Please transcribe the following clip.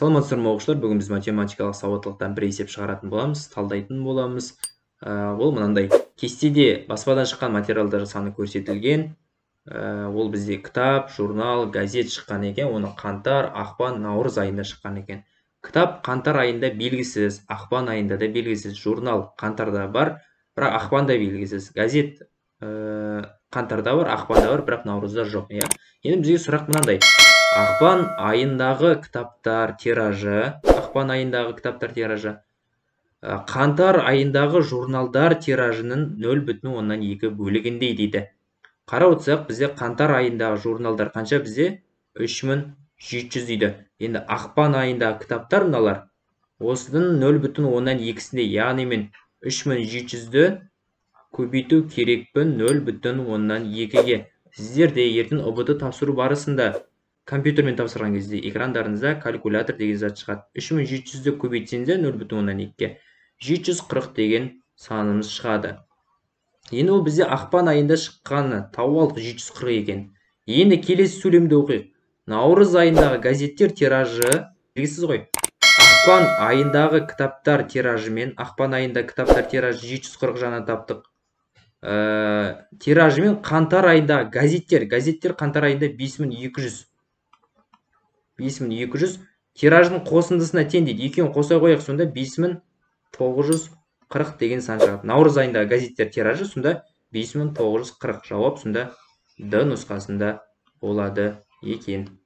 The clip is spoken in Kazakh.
Саламатсыздар ма оқушылар, бүгін біз математикалық сауаттылықтан бір есеп шығаратын боламыз, талдайтын боламыз. Ол мынандай. Кестеде баспадан шыққан материалдар саны көрсетілген. Ол бізде кітап, журнал, газет шыққан екен. Оны қаңтар, ақпан, наурыз айында шыққан екен. Кітап қаңтар айында белгісіз, ақпан айында да белгісіз. Журнал қаңтарда бар, бірақ ақпанда белгісіз. Газет қаңтарда бар, ақпанда бар, бірақ наурызда жоқ. Енді бізге сұрақ мынандай. Ақпан айындағы кітаптар тиражы, қаңтар айындағы журналдар тиражының 0,2 бөлігіндей дейді. Қарап отырсақ, бізде қаңтар айындағы журналдар қанша бізде? 3700 дейді. Енді ақпан айындағы кітаптар мыналар. Осының 0,2-сінде, яғни мен 3700-ді көбейту керекпін 0,2-ге. Сіздер де ертең ұбт тапсыру барысында компьютермен тапсырған кезде экрандарыңызда калькулятор деген зат шығады. 3700-ді көбейтсеңіздер 0,2-ге 740 деген санымыз шығады. Енді ол бізде ақпан айында шыққаны тауып алдық 740 екен. Енді келесі сөйлемді оқиық. Наурыз айындағы газеттер тиражы белгісіз ғой. Ақпан айындағы кітаптар тиражы мен ақпан айында кітаптар тиражы 740 жаңа таптық. Тиражы мен қаңтар айында газеттер қаңтар айында 5200. 5200 тираждың қосындысына тең дейді. Екеуін қоса қояйық, сонда 5940 деген сан шығады. Наурыз айында газеттер тиражы сонда 5940. Жауап сонда Д нұсқасында болады екен.